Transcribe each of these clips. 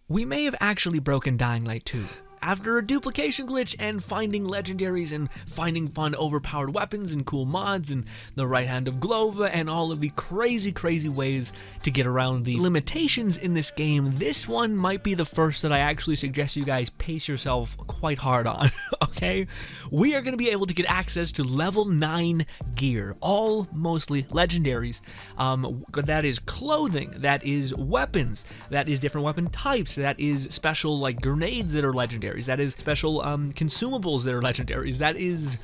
We may have actually broken Dying Light 2. After a duplication glitch and finding legendaries and finding fun overpowered weapons and cool mods and the right hand of Glova and all of the crazy ways to get around the limitations in this game, this one might be the first that I actually suggest you guys pace yourself quite hard on, okay? We are going to be able to get access to level 9 gear, all mostly legendaries. That is clothing, that is weapons, that is different weapon types, that is special like grenades that are legendary, that is special consumables that are legendaries, that is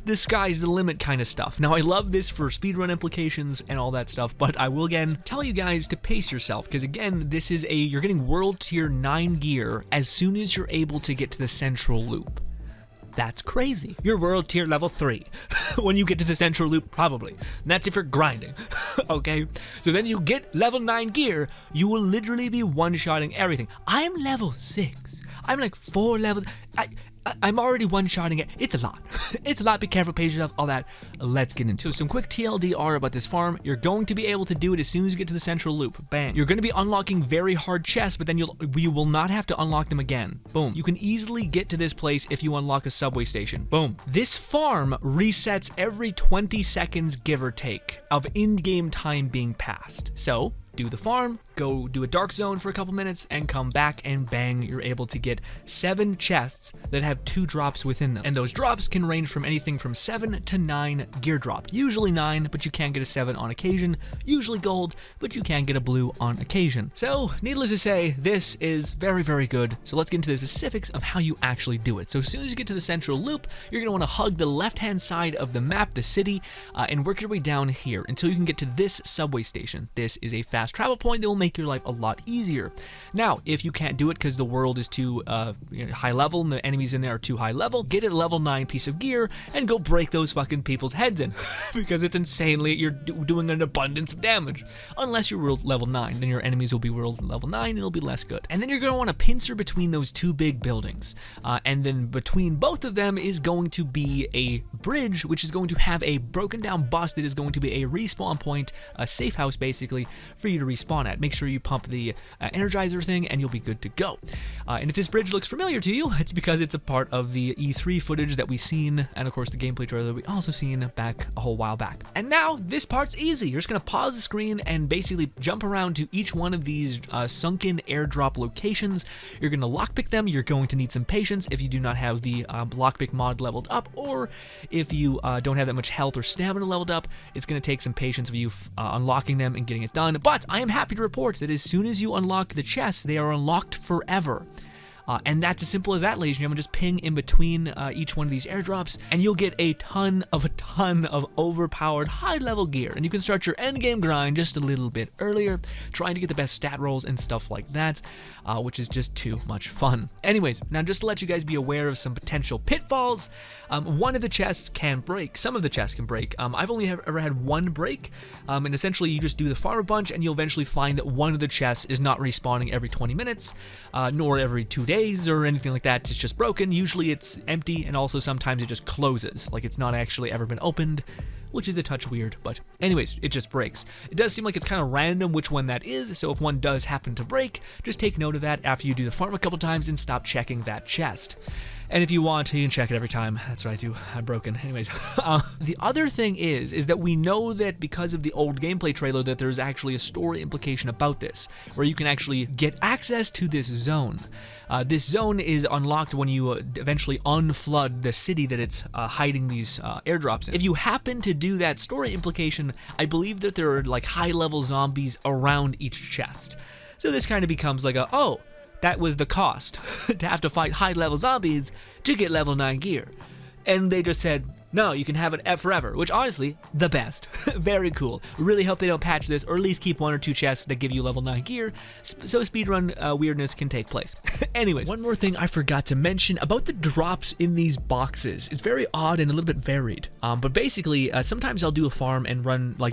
the sky's the limit kind of stuff. Now I love this for speedrun implications and all that stuff, but I will again tell you guys to pace yourself, because again, this is you're getting world tier 9 gear as soon as you're able to get to the central loop. That's crazy. You're world tier level 3 when you get to the central loop, probably. And that's if you're grinding, okay? So then you get level 9 gear, you will literally be one-shotting everything. I'm level 6. I'm like 4 levels. I'm already one-shotting it. It's a lot. It's a lot. Be careful, pace yourself, all that. Let's get into it. So some quick TLDR about this farm. You're going to be able to do it as soon as you get to the central loop. Bang. You're going to be unlocking very hard chests, but then you will not have to unlock them again. Boom. You can easily get to this place if you unlock a subway station. Boom. This farm resets every 20 seconds, give or take, of in-game time being passed. So do the farm, go do a dark zone for a couple minutes, and come back, and bang, you're able to get 7 chests that have 2 drops within them. And those drops can range from anything from 7 to 9 gear drop. Usually 9, but you can get a 7 on occasion. Usually gold, but you can get a blue on occasion. So, needless to say, this is very good. So let's get into the specifics of how you actually do it. So as soon as you get to the central loop, you're going to want to hug the left-hand side of the map, the city, and work your way down here until you can get to this subway station. This is a fast travel point that will make your life a lot easier. Now, if you can't do it because the world is too high level and the enemies in there are too high level, get a level 9 piece of gear and go break those fucking people's heads in because it's insanely, you're doing an abundance of damage. Unless you're world level 9, then your enemies will be world level 9 and it'll be less good. And then you're going to want to pincer between those 2 big buildings. And then between both of them is going to be a bridge, which is going to have a broken down bus that is going to be a respawn point, a safe house basically, for you to respawn at. Make sure you pump the energizer thing and you'll be good to go. And if this bridge looks familiar to you, it's because it's a part of the E3 footage that we've seen, and of course the gameplay trailer that we also seen back a whole while back. And now this part's easy. You're just going to pause the screen and basically jump around to each one of these sunken airdrop locations. You're going to lockpick them. You're going to need some patience if you do not have the lockpick mod leveled up, or if you don't have that much health or stamina leveled up, it's going to take some patience of you unlocking them and getting it done. But I am happy to report that as soon as you unlock the chests, they are unlocked forever. And that's as simple as that, ladies and gentlemen. Just ping in between each one of these airdrops, and you'll get a ton of overpowered high-level gear. And you can start your endgame grind just a little bit earlier, trying to get the best stat rolls and stuff like that, which is just too much fun. Anyways, now just to let you guys be aware of some potential pitfalls, one of the chests can break. Some of the chests can break. I've only ever had one break, and essentially you just do the farm a bunch, and you'll eventually find that one of the chests is not respawning every 20 minutes, nor every 2 days. Or anything like that. It's just broken. Usually it's empty, and also sometimes it just closes, like it's not actually ever been opened, which is a touch weird, but anyways, it just breaks. It does seem like it's kind of random which one that is, so if one does happen to break, just take note of that after you do the farm a couple times and stop checking that chest. And if you want, you can check it every time. That's what I do. I'm broken. Anyways, the other thing is that we know that because of the old gameplay trailer that there's actually a story implication about this, where you can actually get access to this zone. This zone is unlocked when you eventually unflood the city that it's hiding these airdrops in. If you happen to do that story implication, I believe that there are like high-level zombies around each chest. So this kind of becomes like oh, that was the cost to have to fight high-level zombies to get level 9 gear. And they just said, no, you can have it forever, which honestly, the best. Very cool. Really hope they don't patch this, or at least keep 1 or 2 chests that give you level 9 gear, so speedrun weirdness can take place. Anyways, one more thing I forgot to mention about the drops in these boxes. It's very odd and a little bit varied. But basically, sometimes I'll do a farm and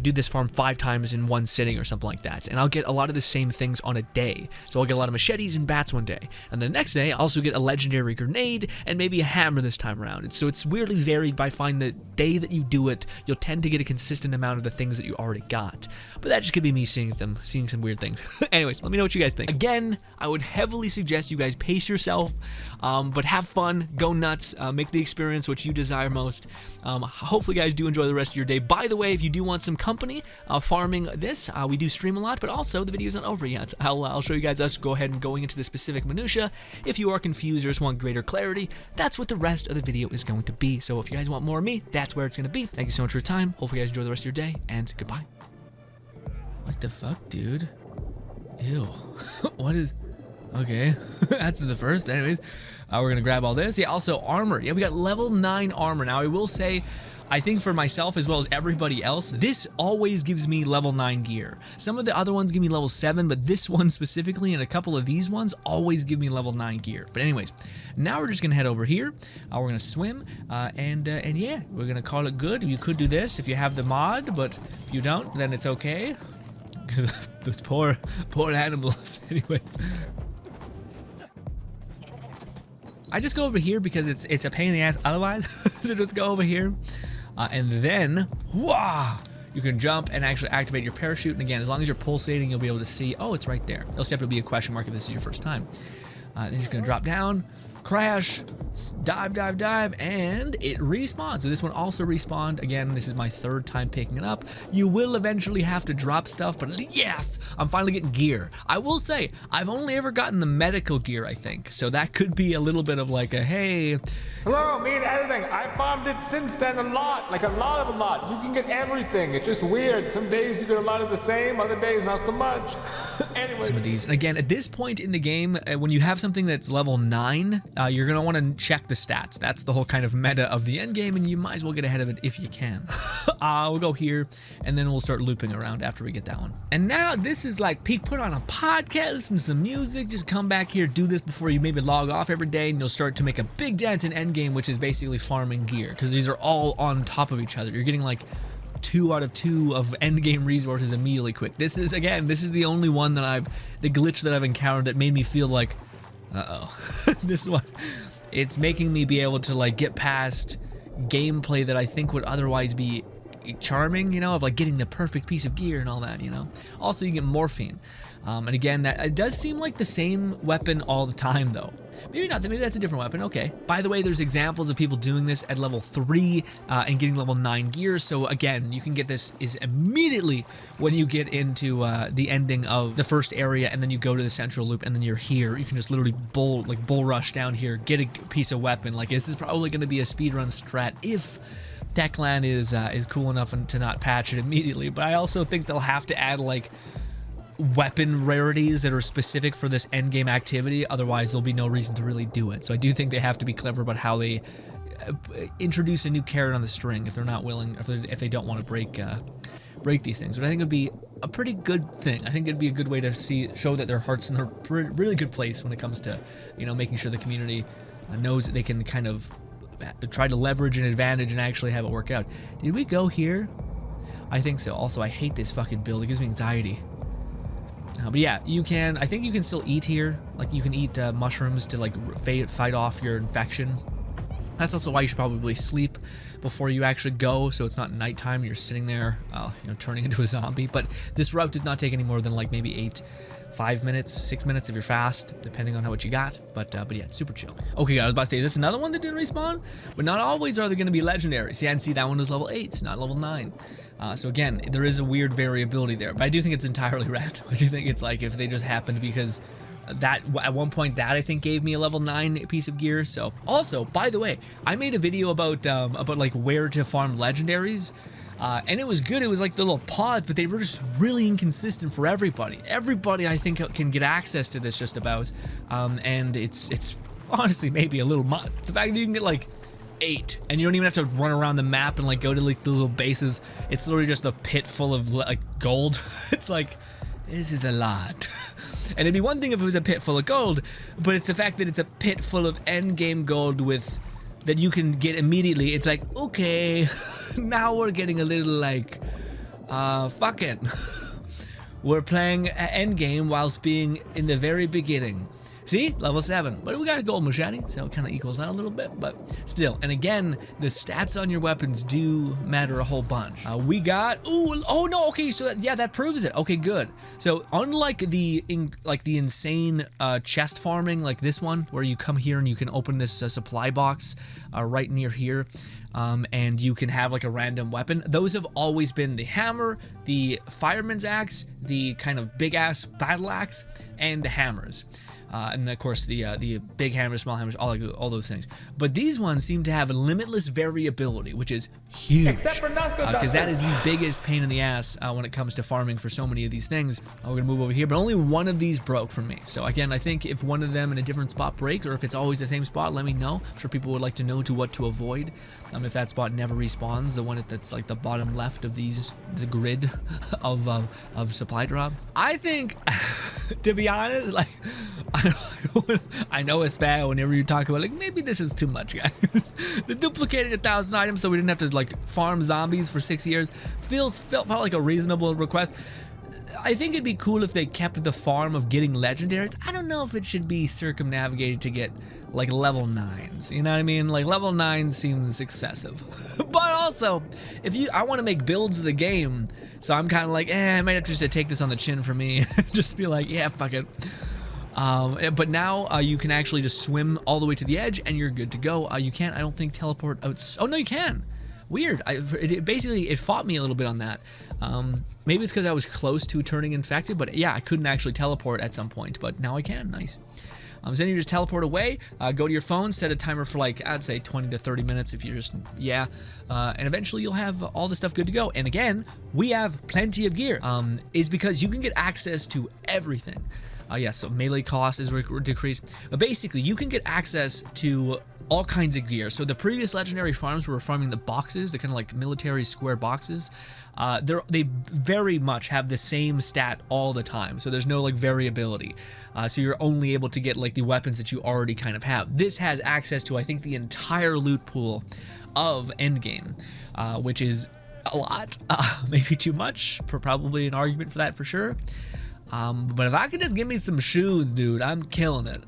do this farm 5 times in one sitting or something like that, and I'll get a lot of the same things on a day. So I'll get a lot of machetes and bats one day, and the next day I'll also get a legendary grenade and maybe a hammer this time around. So it's weirdly varied by finding find the day that you do it, you'll tend to get a consistent amount of the things that you already got. But that just could be me seeing some weird things. Anyways, let me know what you guys think. Again, I would heavily suggest you guys pace yourself, but have fun, go nuts, make the experience what you desire most. Hopefully you guys do enjoy the rest of your day. By the way, if you do want some company farming this, we do stream a lot, but also the video's not over yet. I'll show you guys us go ahead and going into the specific minutia. If you are confused or just want greater clarity, that's what the rest of the video is going to be. So if you guys want more of me, that's where it's going to be. Thank you so much for your time. Hopefully you guys enjoy the rest of your day, and goodbye. What the fuck, dude? Ew. What is... Okay. That's the first. Anyways, we're going to grab all this. Yeah, also armor. Yeah, we got level 9 armor. Now, I will say, I think for myself as well as everybody else, this always gives me level 9 gear. Some of the other ones give me level 7, but this one specifically and a couple of these ones always give me level 9 gear. But anyways, now we're just going to head over here. We're going to swim, and yeah, we're going to call it good. You could do this if you have the mod, but if you don't, then it's okay. Those poor animals. Anyways. I just go over here because it's a pain in the ass otherwise. So just go over here, and then wah, you can jump and actually activate your parachute. And again, as long as you're pulsating, you'll be able to see. Oh, it's right there. It'll have to be a question mark if this is your first time. Then you're just gonna drop down, crash, dive, and it respawns. So this one also respawned. Again, this is my 3rd time picking it up. You will eventually have to drop stuff, but yes, I'm finally getting gear. I will say, I've only ever gotten the medical gear, I think. So that could be a little bit of like a, hey. Hello, me and editing. I farmed it since then a lot. Like a lot. You can get everything. It's just weird. Some days you get a lot of the same, other days not so much. Anyway. Some of these. And again, at this point in the game, when you have something that's level 9, you're going to want to check the stats. That's the whole kind of meta of the end game, and you might as well get ahead of it if you can. We'll go here, and then we'll start looping around after we get that one. And now this is like peak. Put on a podcast, listen to some music, just come back here, do this before you maybe log off every day, and you'll start to make a big dent in Endgame, which is basically farming gear, because these are all on top of each other. You're getting like 2 out of 2 of endgame resources immediately quick. This is the only one that the glitch that I've encountered that made me feel like, this one, it's making me be able to like get past gameplay that I think would otherwise be charming, you know, of like getting the perfect piece of gear and all that, you know. Also, you get morphine. And again, that it does seem like the same weapon all the time, though. Maybe not. Maybe that's a different weapon. Okay. By the way, there's examples of people doing this at level 3 and getting level 9 gear. So again, you can get this immediately when you get into the ending of the first area, and then you go to the central loop, and then you're here. You can just literally bull rush down here, get a piece of weapon. Like, this is probably going to be a speedrun strat if Techland is cool enough to not patch it immediately. But I also think they'll have to add like weapon rarities that are specific for this endgame activity, otherwise there'll be no reason to really do it. So I do think they have to be clever about how they introduce a new carrot on the string if they're not willing, if they don't want to break these things. But I think it would be a pretty good thing. I think it'd be a good way to show that their heart's in a really good place when it comes to, you know, making sure the community knows that they can kind of try to leverage an advantage and actually have it work out. Did we go here? I think so. Also, I hate this fucking build. It gives me anxiety. But yeah, I think you can still eat here. Like, you can eat mushrooms to like fight off your infection. That's also why you should probably sleep before you actually go, so it's not nighttime. You're sitting there, you know, turning into a zombie. But this route does not take any more than like maybe 5 minutes, 6 minutes if you're fast, depending on how much you got. But yeah, super chill. Okay, guys, I was about to say, this is another one that didn't respawn, but not always are they going to be legendaries. Yeah, and see, that one was level 8, not level 9. So again, there is a weird variability there, but I do think it's entirely random. I do think it's like if they just happened because that at one point that I think gave me a level 9 piece of gear. So also, by the way, I made a video about like where to farm legendaries. And it was good. It was like the little pods, but they were just really inconsistent for everybody. Everybody, I think, can get access to this just about. And it's honestly maybe a little much. The fact that you can get like 8, and you don't even have to run around the map and like go to like those little bases. It's literally just a pit full of like gold. It's like, this is a lot. And it'd be one thing if it was a pit full of gold, but it's the fact that it's a pit full of endgame gold with that you can get immediately. It's like, okay, now we're getting a little like, fuck it. We're playing Endgame whilst being in the very beginning. See? Level 7. But we got a gold machete, so it kind of equals out a little bit, but still. And again, the stats on your weapons do matter a whole bunch. We got... Oh, no, okay, so that proves it. Okay, good. So unlike the insane chest farming like this one, where you come here and you can open this supply box right near here, and you can have like a random weapon. Those have always been the hammer, the fireman's axe, the kind of big ass battle axe, and the hammers. And of course the big hammers, small hammers, all those things. But these ones seem to have a limitless variability, which is huge. Except for because that is the biggest pain in the ass when it comes to farming for so many of these things. We're gonna move over here, but only one of these broke for me. So again, I think if one of them in a different spot breaks, or if it's always the same spot, let me know. I'm sure people would like to know what to avoid. If that spot never respawns, the one that's like the bottom left of the grid of supply drops. I think, to be honest, like. I know it's bad whenever you talk about like maybe this is too much, guys. The duplicating 1,000 items so we didn't have to like farm zombies for 6 years felt like a reasonable request. I think it'd be cool if they kept the farm of getting legendaries. I don't know if it should be circumnavigated to get like level 9s, you know what I mean? Like level 9 seems excessive. But also, I want to make builds of the game, so I'm kind of like, I might have to just take this on the chin for me. Just be like, yeah, fuck it. But now you can actually just swim all the way to the edge and you're good to go. You can't, I don't think, teleport out. Oh no, you can. Weird. It fought me a little bit on that. Maybe it's because I was close to turning infected, but yeah, I couldn't actually teleport at some point, but now I can. Nice. So then you just teleport away, go to your phone, set a timer for like, I'd say 20 to 30 minutes if you're just, and eventually you'll have all the stuff good to go. And again, we have plenty of gear, is because you can get access to everything. So melee cost is decreased, but basically you can get access to all kinds of gear. So the previous legendary farms were farming the boxes, the kind of like military square boxes. They very much have the same stat all the time, so there's no like variability. So you're only able to get like the weapons that you already kind of have. This has access to, I think, the entire loot pool of Endgame, which is a lot, maybe too much. Probably an argument for that for sure. But if I could just give me some shoes, dude, I'm killing it.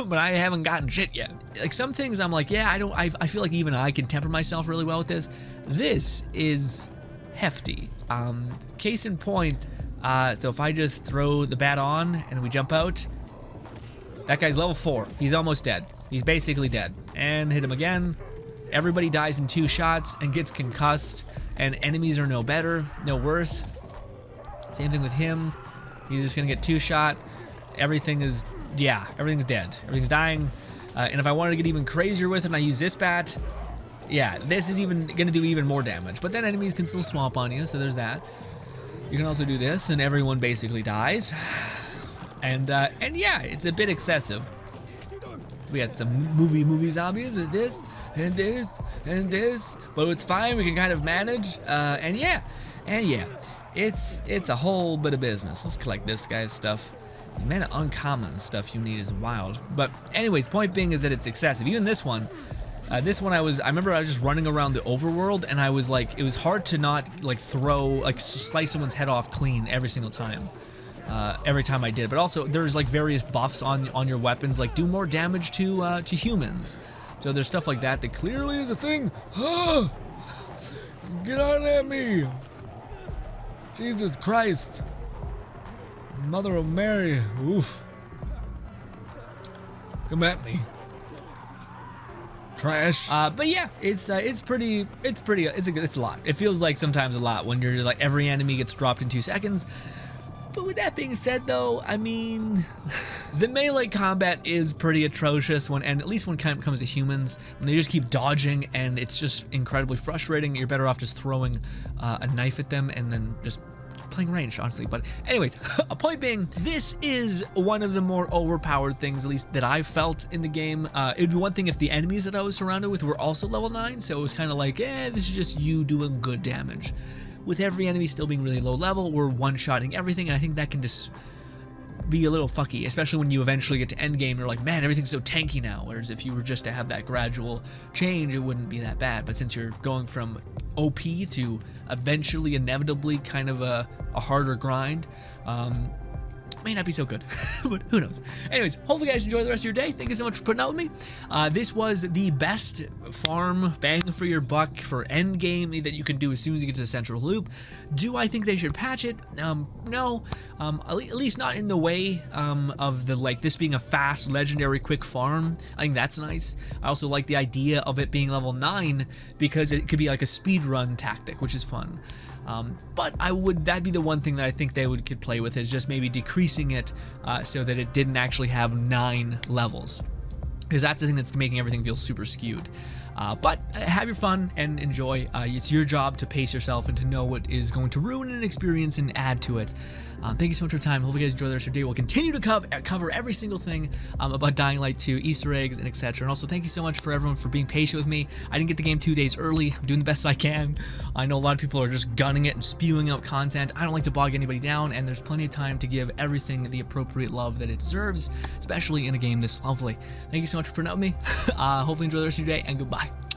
But I haven't gotten shit yet. Like some things I'm like, I feel like even I can temper myself really well with this. This is hefty. Case in point, so if I just throw the bat on and we jump out, that guy's level 4. He's almost dead. He's basically dead. And hit him again. Everybody dies in 2 shots and gets concussed, and enemies are no better, no worse. Same thing with him. He's just gonna get 2 shot. Everything's dead. Everything's dying. And if I wanted to get even crazier with it and I use this bat, this is even gonna do even more damage. But then enemies can still swamp on you, so there's that. You can also do this and everyone basically dies. And it's a bit excessive. So we got some movie zombies, and this, and this, and this. But it's fine, we can kind of manage. It's a whole bit of business. Let's collect this guy's stuff. The amount of uncommon stuff you need is wild. But anyways, point being is that it's excessive. Even this one, I remember I was just running around the overworld, and I was like, it was hard to not like slice someone's head off clean every single time. Every time I did. But also there's like various buffs on your weapons, like do more damage to humans. So there's stuff like that clearly is a thing. Get out of me! Jesus Christ. Mother of Mary. Oof. Come at me. Trash. But yeah, it's a lot. It feels like sometimes a lot when you're like every enemy gets dropped in 2 seconds. But with that being said though, I mean, the melee combat is pretty atrocious and at least when it comes to humans, when they just keep dodging and it's just incredibly frustrating. You're better off just throwing a knife at them and then just playing ranged, honestly. But anyways, a point being, this is one of the more overpowered things, at least that I felt in the game. It'd be one thing if the enemies that I was surrounded with were also level 9, so it was kind of like, this is just you doing good damage. With every enemy still being really low level, we're one-shotting everything, and I think that can just be a little fucky, especially when you eventually get to endgame. You're like, man, everything's so tanky now, whereas if you were just to have that gradual change, it wouldn't be that bad. But since you're going from OP to eventually, inevitably, kind of a harder grind, may not be so good, but who knows. Anyways, hopefully you guys enjoy the rest of your day. Thank you so much for putting out with me. This was the best farm bang for your buck for Endgame that you can do as soon as you get to the central loop. Do I think they should patch it? No. At least not in the way of the this being a fast, legendary, quick farm. I think that's nice. I also like the idea of it being level 9 because it could be like a speed run tactic, which is fun. But that'd be the one thing that I think they could play with, is just maybe decreasing it so that it didn't actually have 9 levels, because that's the thing that's making everything feel super skewed. But have your fun and enjoy. It's your job to pace yourself and to know what is going to ruin an experience and add to it. Thank you so much for your time. Hopefully you guys enjoy the rest of your day. We'll continue to cover every single thing about Dying Light 2, Easter eggs, and etc. And also thank you so much for everyone for being patient with me. I didn't get the game 2 days early. I'm doing the best I can. I know a lot of people are just gunning it and spewing out content. I don't like to bog anybody down, and there's plenty of time to give everything the appropriate love that it deserves, especially in a game this lovely. Thank you so much for putting up with me. Hopefully enjoy the rest of your day, and goodbye.